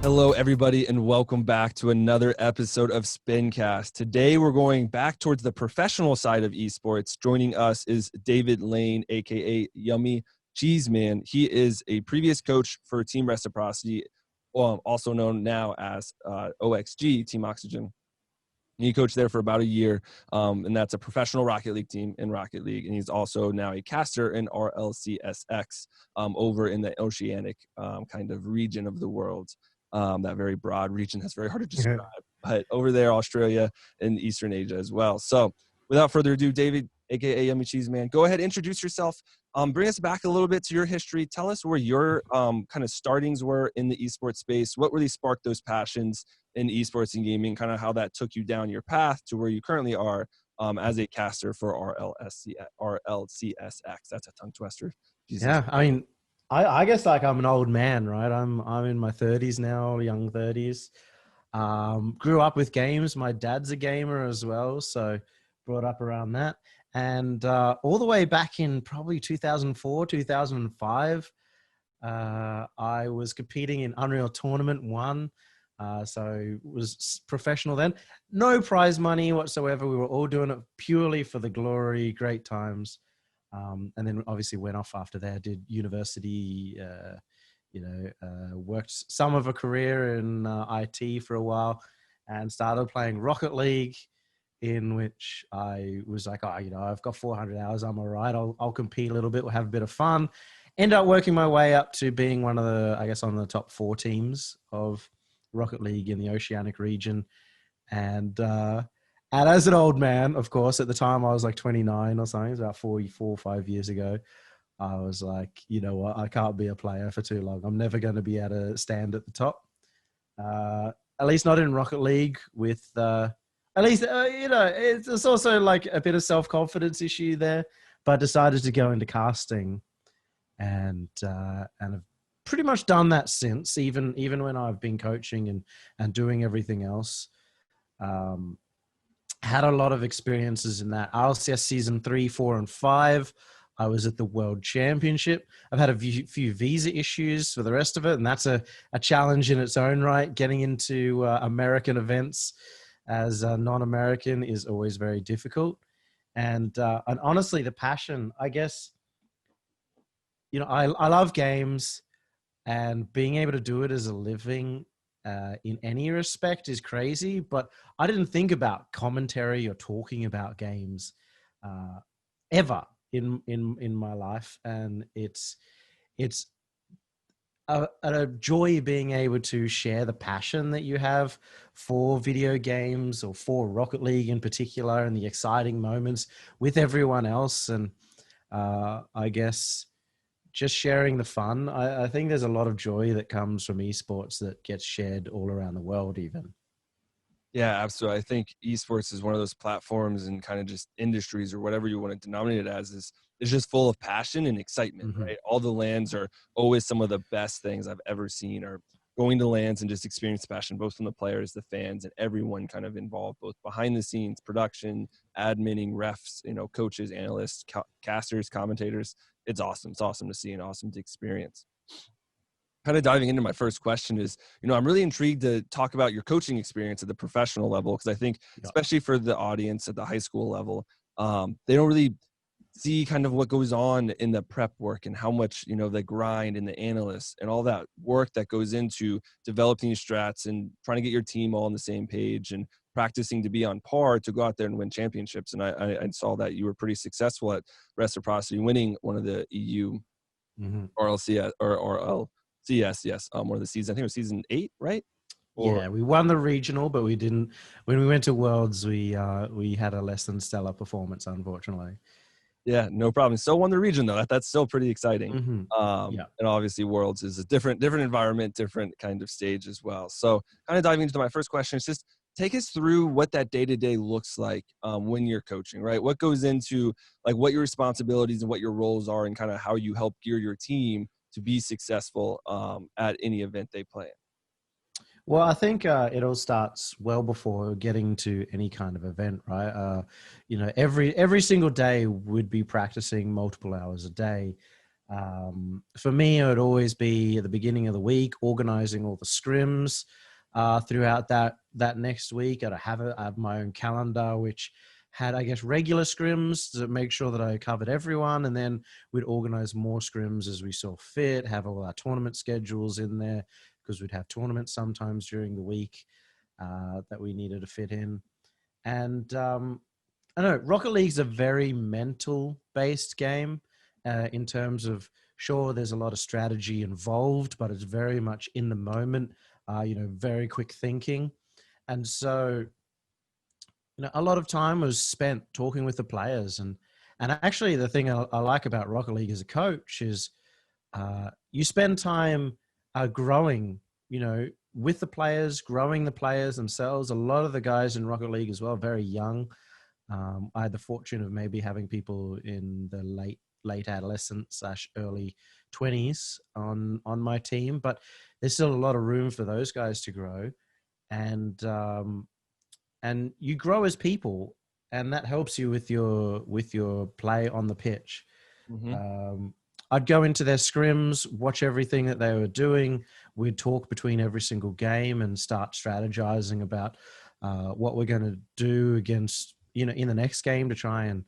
Hello, everybody, and welcome back to another episode of Spincast. Today, we're going back towards the professional side of esports. Joining us is David Lane, aka Yummy Cheese Man. He is a previous coach for Team Reciprocity, also known now as OXG, Team Oxygen. He coached there for about a year, and that's a professional Rocket League team in Rocket League. And he's also now a caster in RLCSX over in the oceanic kind of region of the world. That very broad region that's very hard to describe, but over there, Australia and Eastern Asia as well. So without further ado, David, aka Yummy Cheese Man, go ahead, introduce yourself, bring us back a little bit to your history. Tell us where your kind of startings were in the esports space. What really sparked those passions in esports and gaming, kind of how that took you down your path to where you currently are as a caster for RLCSX. That's a tongue twister. Jesus. Yeah, I mean, I guess like I'm an old man, right? I'm in my 30s now, young 30s. Grew up with games. My dad's a gamer as well, so brought up around that. And all the way back in probably 2004, 2005, I was competing in Unreal Tournament 1. So was professional then. No prize money whatsoever. We were all doing it purely for the glory, great times. And then obviously went off after that, did university, worked some of a career in IT for a while and started playing Rocket League, in which I was like, I've got 400 hours. I'm all right. I'll compete a little bit. We'll have a bit of fun. End up working my way up to being one of the, I guess, on the top 4 teams of Rocket League in the oceanic region. And as an old man, of course, at the time I was like 29 or something, it was about 4 or 5 years ago. I was like, you know what, I can't be a player for too long. I'm never going to be able to stand at the top. At least not in Rocket League with, it's also like a bit of self-confidence issue there, but decided to go into casting and have pretty much done that since, even when I've been coaching and doing everything else. Had a lot of experiences in that. RLCS season 3, 4, and 5. I was at the World Championship. I've had a few visa issues for the rest of it, and that's a challenge in its own right. Getting into American events as a non-American is always very difficult. And honestly, the passion, I guess, I love games, and being able to do it as a living in any respect is crazy, but I didn't think about commentary or talking about games ever in my life, and it's a joy being able to share the passion that you have for video games or for Rocket League in particular, and the exciting moments with everyone else, and I guess just sharing the fun. I think there's a lot of joy that comes from esports that gets shared all around the world even. Yeah, absolutely. I think esports is one of those platforms and kind of just industries or whatever you want to denominate it as is just full of passion and excitement, right? All the LANs are always some of the best things I've ever seen, or going to LANs and just experience passion, both from the players, the fans, and everyone kind of involved, both behind the scenes, production, adminning, refs, coaches, analysts, casters, commentators. It's awesome. It's awesome to see and awesome to experience. Kind of diving into my first question is, I'm really intrigued to talk about your coaching experience at the professional level, because I think, especially for the audience at the high school level, they don't really see kind of what goes on in the prep work and how much, the grind and the analysts and all that work that goes into developing your strats and trying to get your team all on the same page and practicing to be on par to go out there and win championships. And I saw that you were pretty successful at Reciprocity, winning one of the EU RLCS or RLCS, yes, one of the seasons. I think it was season 8, right? Yeah, we won the regional, but we didn't. When we went to Worlds, we had a less than stellar performance, unfortunately. Yeah, no problem. Still won the region though. That's still pretty exciting. And obviously Worlds is a different environment, different kind of stage as well. So kind of diving into my first question is just take us through what that day-to-day looks like when you're coaching, right? What goes into like what your responsibilities and what your roles are, and kind of how you help gear your team to be successful at any event they play in. Well, I think it all starts well before getting to any kind of event, right? Every single day we'd be practicing multiple hours a day. For me, it would always be at the beginning of the week, organizing all the scrims throughout that next week. I have my own calendar, which had, I guess, regular scrims to make sure that I covered everyone. And then we'd organize more scrims as we saw fit, have all our tournament schedules in there, because we'd have tournaments sometimes during the week that we needed to fit in. And I know Rocket League's a very mental based game in terms of, sure, there's a lot of strategy involved, but it's very much in the moment, very quick thinking. And so, a lot of time was spent talking with the players. And actually the thing I like about Rocket League as a coach is you spend time growing, with the players, growing the players themselves. A lot of the guys in Rocket League as well, very young. I had the fortune of maybe having people in the late adolescent / early 20s on my team, but there's still a lot of room for those guys to grow, and you grow as people, and that helps you with your play on the pitch. Mm-hmm. I'd go into their scrims, watch everything that they were doing. We'd talk between every single game and start strategizing about what we're going to do against, in the next game to try and,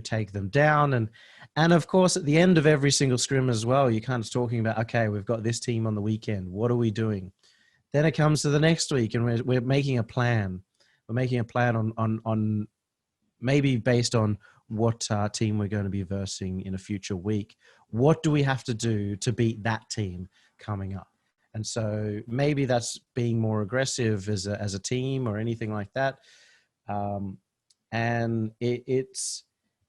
take them down. And of course, at the end of every single scrim as well, you're kind of talking about, okay, we've got this team on the weekend. What are we doing? Then it comes to the next week and we're making a plan. We're making a plan on maybe based on what team we're going to be versing in a future week. What do we have to do to beat that team coming up? And so maybe that's being more aggressive as a team or anything like that. And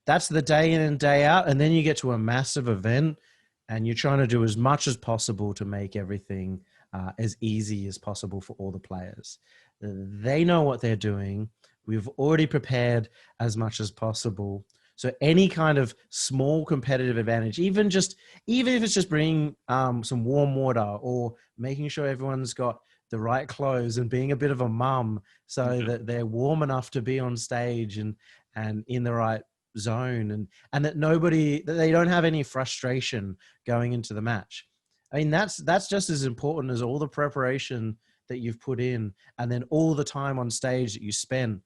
that's the day in and day out. And then you get to a massive event and you're trying to do as much as possible to make everything as easy as possible for all the players. They know what they're doing. We've already prepared as much as possible. So any kind of small competitive advantage, even if it's just bringing some warm water or making sure everyone's got the right clothes and being a bit of a mum so that they're warm enough to be on stage and in the right zone, and that they don't have any frustration going into the match. I mean, that's just as important as all the preparation that you've put in, and then all the time on stage that you spend,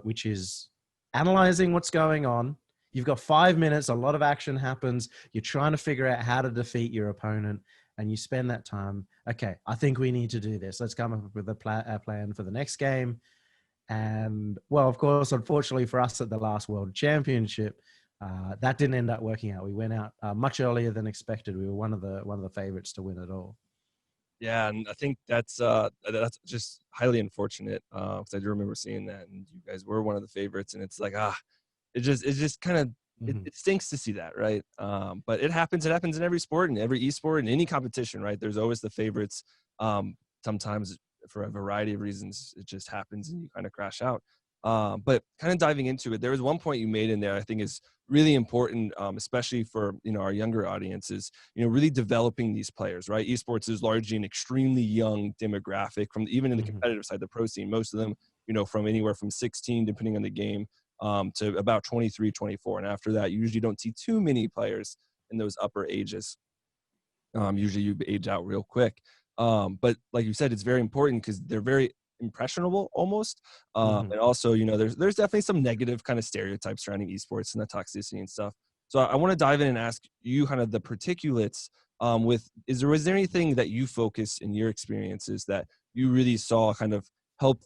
which is analyzing what's going on. You've got 5 minutes, a lot of action happens. You're trying to figure out how to defeat your opponent, and you spend that time. Okay, I think we need to do this. Let's come up with a plan for the next game. And well, of course, unfortunately for us at the last World Championship, that didn't end up working out. We went out much earlier than expected. We were one of the favorites to win it all. Yeah, and I think that's just highly unfortunate because I do remember seeing that, and you guys were one of the favorites, and it's like it just kind of it stinks to see that, right? But it happens. It happens in every sport, in every esport, in any competition, right? There's always the favorites. Sometimes for a variety of reasons, it just happens, and you kind of crash out. But kind of diving into it, there was one point you made in there I think is really important, especially for our younger audiences. Really developing these players, right? Esports is largely an extremely young demographic, from even in the competitive side, the pro scene. Most of them, from anywhere from 16, depending on the game, to about 23, 24, and after that, you usually don't see too many players in those upper ages. Usually, you age out real quick. But like you said, it's very important because they're very impressionable almost. And also, there's definitely some negative kind of stereotypes surrounding esports and the toxicity and stuff. So I want to dive in and ask you kind of the particulates was there anything that you focus in your experiences that you really saw kind of help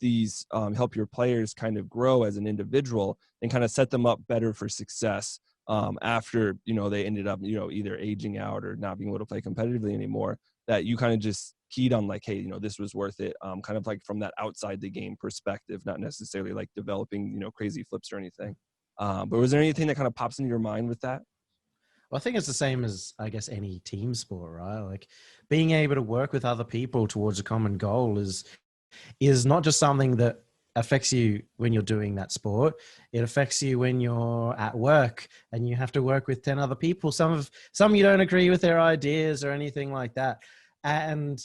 help your players kind of grow as an individual and kind of set them up better for success after, they ended up, either aging out or not being able to play competitively anymore, that you kind of just keyed on like, hey, this was worth it, kind of like from that outside the game perspective, not necessarily like developing, crazy flips or anything. But was there anything that kind of pops into your mind with that? Well, I think it's the same as, I guess, any team sport, right? Like being able to work with other people towards a common goal is not just something that affects you when you're doing that sport. It affects you when you're at work and you have to work with 10 other people. Some you don't agree with their ideas or anything like that. And,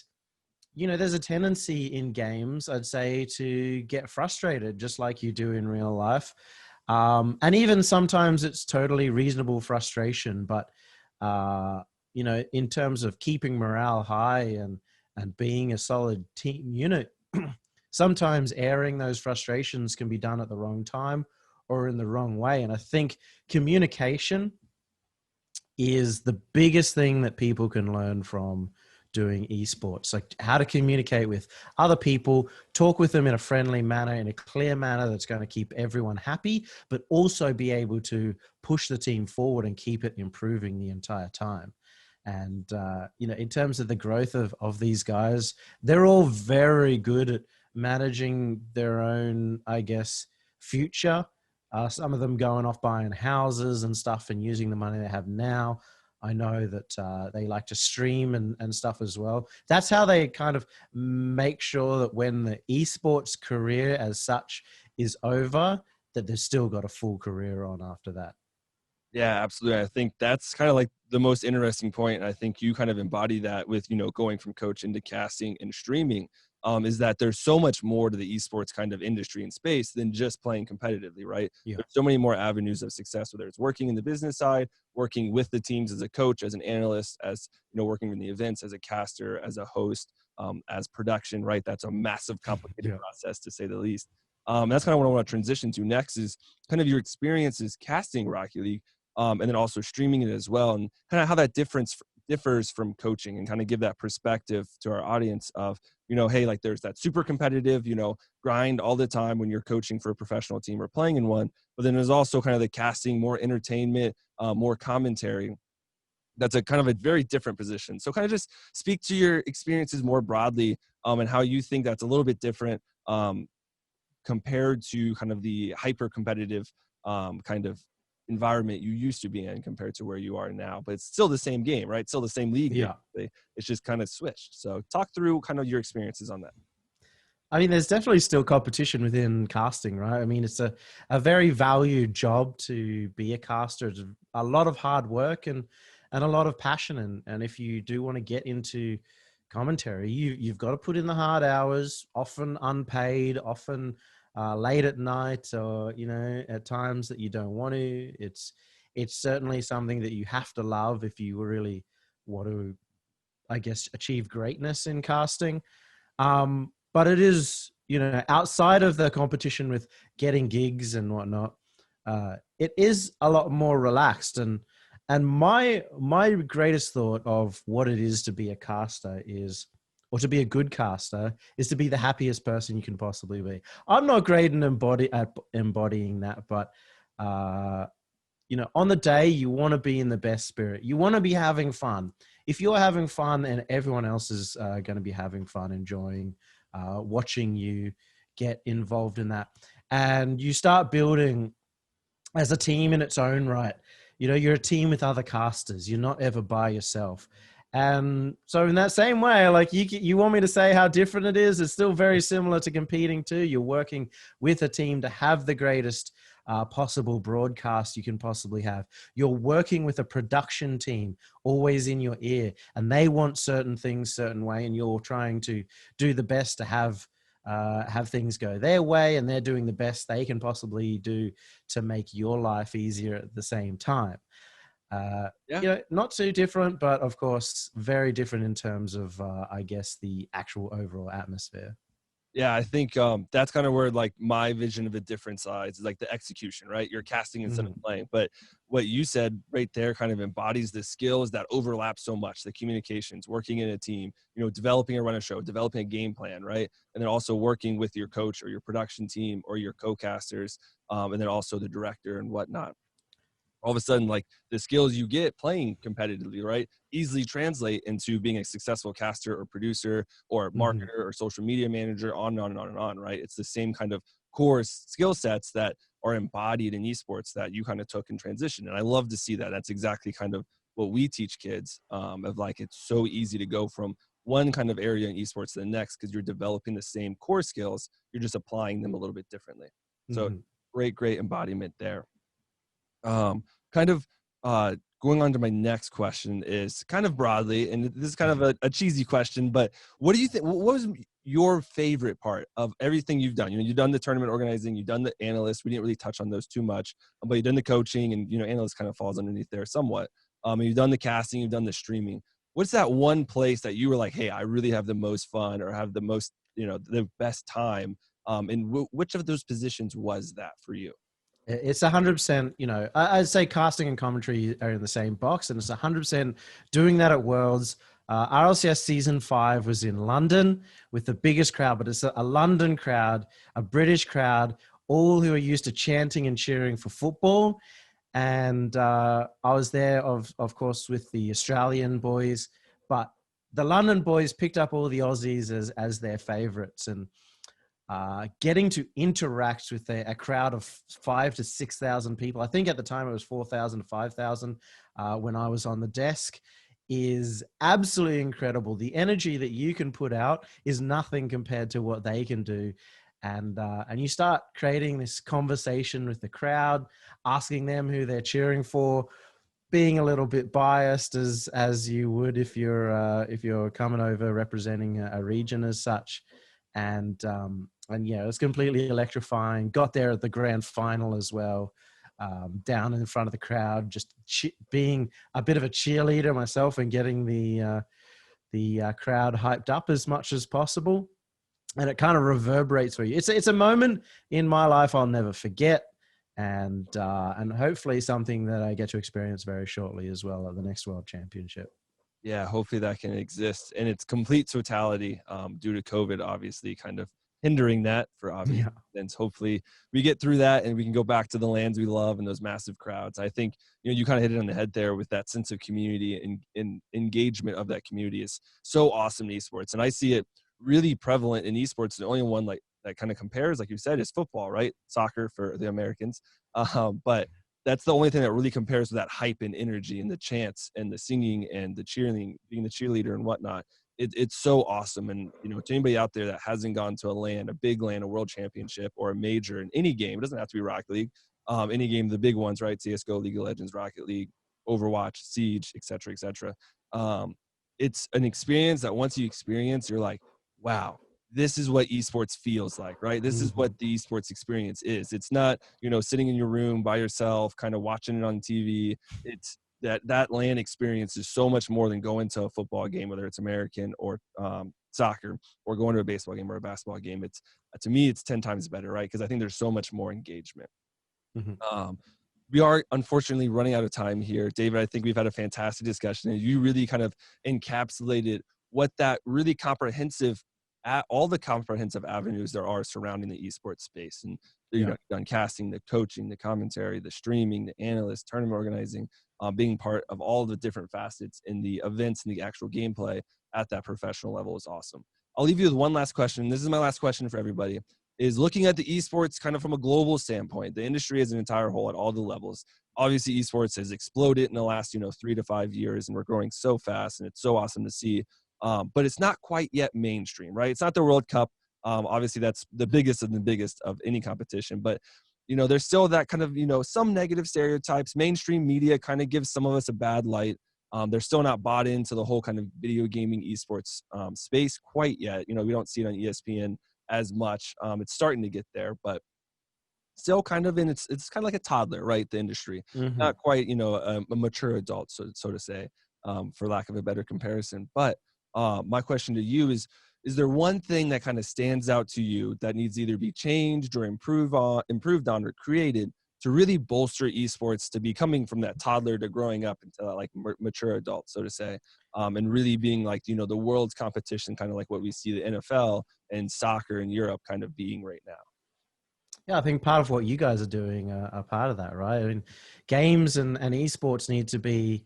there's a tendency in games, I'd say, to get frustrated just like you do in real life. And even sometimes it's totally reasonable frustration, but in terms of keeping morale high and being a solid team unit, sometimes airing those frustrations can be done at the wrong time or in the wrong way. And I think communication is the biggest thing that people can learn from doing esports, like how to communicate with other people, talk with them in a friendly manner, in a clear manner that's going to keep everyone happy, but also be able to push the team forward and keep it improving the entire time. And in terms of the growth of these guys, they're all very good at managing their own, I guess, future. Some of them going off buying houses and stuff and using the money they have now. I know that they like to stream and stuff as well. That's how they kind of make sure that when the esports career as such is over, that they've still got a full career on after that. Yeah, absolutely. I think that's kind of like the most interesting point. And I think you kind of embody that with, going from coaching to casting and streaming, is that there's so much more to the esports kind of industry and space than just playing competitively, right? Yeah. There's so many more avenues of success, whether it's working in the business side, working with the teams as a coach, as an analyst, as, working in the events, as a caster, as a host, as production, right? That's a massive, complicated Yeah. process to say the least. That's kind of what I want to transition to next is kind of your experiences casting Rocket League. And then also streaming it as well, and kind of how that differs from coaching, and kind of give that perspective to our audience of, hey, like there's that super competitive, grind all the time when you're coaching for a professional team or playing in one, but then there's also kind of the casting, more entertainment, more commentary. That's a kind of a very different position. So kind of just speak to your experiences more broadly, and how you think that's a little bit different, compared to kind of the hyper competitive kind of environment you used to be in compared to where you are now. But it's still the same game, right? Still the same league, Yeah. basically. It's just kind of switched. So talk through kind of your experiences on that. I mean, there's definitely still competition within casting, right? I mean, it's a very valued job to be a caster. It's a lot of hard work and a lot of passion. And if you do want to get into commentary, you've got to put in the hard hours, often unpaid, often late at night, or at times that you don't want to. It's certainly something that you have to love if you really want to, I guess, achieve greatness in casting. But it is, outside of the competition with getting gigs and whatnot, it is a lot more relaxed. And my greatest thought of what it is to be a caster is, or to be a good caster, is to be the happiest person you can possibly be. I'm not great in embodying that, but on the day you want to be in the best spirit. You want to be having fun. If you're having fun, then everyone else is going to be having fun, enjoying, watching you get involved in that. And you start building as a team in its own right. You're a team with other casters. You're not ever by yourself. And so in that same way, like you want me to say how different it is, it's still very similar to competing too. You're working with a team to have the greatest possible broadcast you can possibly have. You're working with a production team always in your ear, and they want certain things certain way, and you're trying to do the best to have things go their way, and they're doing the best they can possibly do to make your life easier at the same time. Yeah. Not too different, but of course, very different in terms of, I guess, the actual overall atmosphere. Yeah, I think that's kind of where like my vision of the different sides is like the execution, right? You're casting instead of Mhm. playing. But what you said right there kind of embodies the skills that overlap so much, the communications, working in a team, developing a run a show, developing a game plan, right? And then also working with your coach or your production team or your co-casters, and then also the director and whatnot. All of a sudden, like the skills you get playing competitively, right, easily translate into being a successful caster or producer or Mhm. marketer or social media manager, on and on and on and on, right? It's the same kind of core skill sets that are embodied in esports that you kind of took in transition. And I love to see that. That's exactly kind of what we teach kids, of like, it's so easy to go from one kind of area in esports to the next because you're developing the same core skills. You're just applying them a little bit differently. So Mhm. great embodiment there. Kind of going on to my next question is kind of broadly, and this is kind of a cheesy question, but what do you think? What was your favorite part of everything you've done? You've done the tournament organizing, you've done the analyst. We didn't really touch on those too much, but you've done the coaching, and analyst kind of falls underneath there somewhat. and you've done the casting, you've done the streaming. What's that one place that you were like, hey, I really have the most fun or have the most, the best time? And which of those positions was that for you? It's 100%, I'd say casting and commentary are in the same box, and it's 100% doing that at Worlds. RLCS season 5 was in London with the biggest crowd, but it's a London crowd, a British crowd, all who are used to chanting and cheering for football. And I was there, of course, with the Australian boys, but the London boys picked up all the Aussies as their favorites. And getting to interact with a crowd of 5,000 to 6,000 people. I think at the time it was 4,000 to 5,000 when I was on the desk, is absolutely incredible. The energy that you can put out is nothing compared to what they can do. And you start creating this conversation with the crowd, asking them who they're cheering for, being a little bit biased as you would if you're coming over representing a region as such. And yeah, it was completely electrifying. Got there at the grand final as well, down in front of the crowd, just being a bit of a cheerleader myself and getting the crowd hyped up as much as possible. And it kind of reverberates for you. It's a moment in my life I'll never forget, and hopefully something that I get to experience very shortly as well at the next World Championship. Yeah, hopefully that can exist in its complete totality, due to COVID, obviously, kind of hindering that for obvious Yeah. reasons. Hopefully we get through that and we can go back to the lands we love and those massive crowds. I think, you kind of hit it on the head there with that sense of community and engagement of that community is so awesome in esports. And I see it really prevalent in esports. The only one like that kind of compares, like you said, is football, right? Soccer for the Americans. But that's the only thing that really compares to that hype and energy and the chants and the singing and the cheering, being the cheerleader and whatnot. It's so awesome. And, to anybody out there that hasn't gone to a big LAN, a world championship or a major in any game, it doesn't have to be Rocket League, any game, the big ones, right? CSGO, League of Legends, Rocket League, Overwatch, Siege, et cetera, et cetera. It's an experience that once you experience, you're like, wow, this is what esports feels like, right? This is what the esports experience is. It's not, sitting in your room by yourself, kind of watching it on TV. It's that LAN experience is so much more than going to a football game, whether it's American or soccer, or going to a baseball game or a basketball game. It's to me, it's 10 times better, right? Because I think there's so much more engagement. Mm-hmm. We are unfortunately running out of time here, David. I think we've had a fantastic discussion, and you really kind of encapsulated what that really comprehensive, all the comprehensive avenues there are surrounding the esports space. And you've done casting, the coaching, the commentary, the streaming, the analyst, tournament organizing, being part of all the different facets in the events and the actual gameplay at that professional level is awesome. I'll leave you with one last question. This is my last question for everybody, is looking at the esports kind of from a global standpoint, the industry as an entire whole at all the levels. Obviously, esports has exploded in the last, 3 to 5 years, and we're growing so fast, and it's so awesome to see. But it's not quite yet mainstream, right? It's not the World Cup. Obviously, that's the biggest of any competition. But, there's still that kind of, some negative stereotypes. Mainstream media kind of gives some of us a bad light. They're still not bought into the whole kind of video gaming esports space quite yet. We don't see it on ESPN as much. It's starting to get there, but still kind of it's kind of like a toddler, right? The industry, not quite, a mature adult, so to say, for lack of a better comparison. But my question to you is there one thing that kind of stands out to you that needs to either be changed or improved on or created to really bolster esports to becoming from that toddler to growing up into that like mature adult, so to say, and really being like, the world's competition, kind of like what we see the NFL and soccer in Europe kind of being right now? Yeah, I think part of what you guys are doing are part of that, right? I mean, games and esports need to be,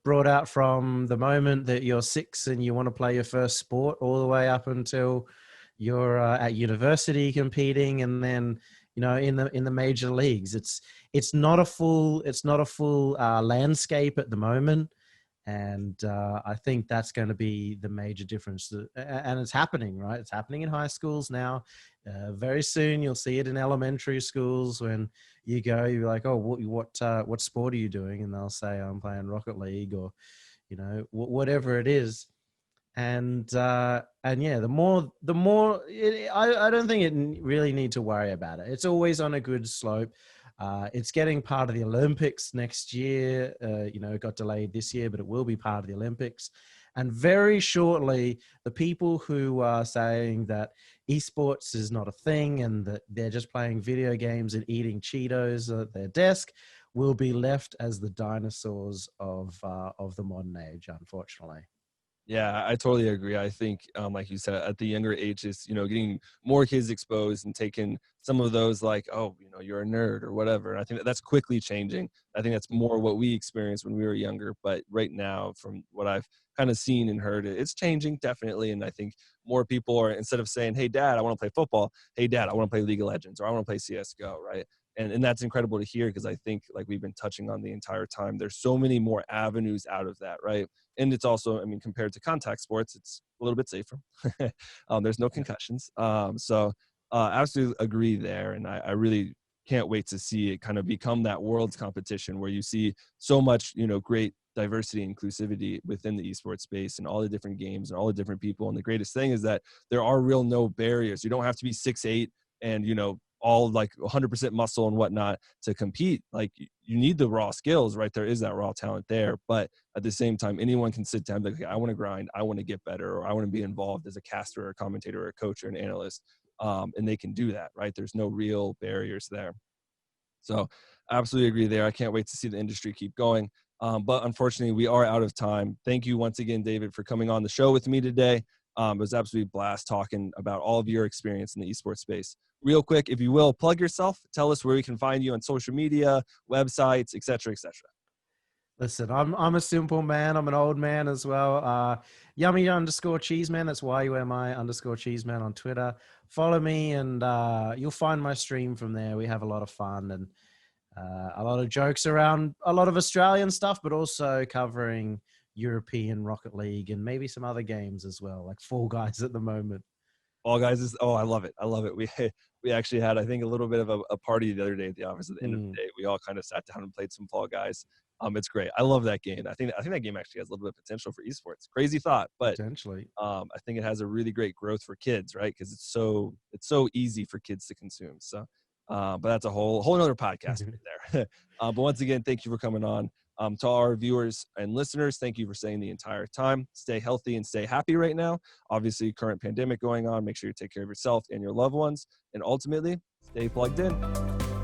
brought out from the moment that you're 6 and you want to play your first sport all the way up until you're at university competing, and then in the major leagues. It's not a full landscape at the moment. And I think that's going to be the major difference. And it's happening, right? It's happening in high schools now. Very soon you'll see it in elementary schools. When you're like, oh, what sport are you doing? And they'll say, I'm playing Rocket League, or, whatever it is. And yeah, the more I don't think it really need to worry about it. It's always on a good slope. It's getting part of the Olympics next year. It got delayed this year, but it will be part of the Olympics. And very shortly, the people who are saying that esports is not a thing and that they're just playing video games and eating Cheetos at their desk will be left as the dinosaurs of the modern age, unfortunately. Yeah, I totally agree. I think, like you said, at the younger ages, getting more kids exposed and taking some of those like, oh, you're a nerd or whatever. And I think that's quickly changing. I think that's more what we experienced when we were younger. But right now, from what I've kind of seen and heard, it's changing definitely. And I think more people are, instead of saying, hey, dad, I want to play football. Hey, dad, I want to play League of Legends, or I want to play CSGO, right? And that's incredible to hear, because I think, like we've been touching on the entire time, there's so many more avenues out of that, right? And it's also, I mean, compared to contact sports, it's a little bit safer. There's no Yeah. concussions. Absolutely agree there. And I really can't wait to see it kind of become that world's competition where you see so much, great diversity and inclusivity within the esports space and all the different games and all the different people. And the greatest thing is that there are real no barriers. You don't have to be 6'8" and, all like 100% muscle and whatnot to compete. Like, you need the raw skills, right? There is that raw talent there, but at the same time, anyone can sit down and be like, okay, I want to grind, I want to get better, or I want to be involved as a caster or a commentator or a coach or an analyst. And they can do that, right? There's no real barriers there. So I absolutely agree there. I can't wait to see the industry keep going. But unfortunately, we are out of time. Thank you once again, David, for coming on the show with me today. It was absolutely a blast talking about all of your experience in the esports space. Real quick, if you will, plug yourself. Tell us where we can find you on social media, websites, et cetera, et cetera. Listen, I'm a simple man. I'm an old man as well. Yummy underscore cheeseman. That's YUMI underscore cheeseman on Twitter. Follow me and you'll find my stream from there. We have a lot of fun and a lot of jokes around a lot of Australian stuff, but also covering European Rocket League and maybe some other games as well, like Fall Guys at the moment. All guys is, oh, I love it. I love it. We actually had, I think, a little bit of a party the other day at the office. At the end of the day, we all kind of sat down and played some Fall Guys. It's great. I love that game. I think that game actually has a little bit of potential for esports. Crazy thought, but Potentially. I think it has a really great growth for kids, right? Because it's so easy for kids to consume. So, but that's a whole another podcast right there. But once again, thank you for coming on. To our viewers and listeners, thank you for staying the entire time. Stay healthy and stay happy right now. Obviously, current pandemic going on. Make sure you take care of yourself and your loved ones. And ultimately, stay plugged in.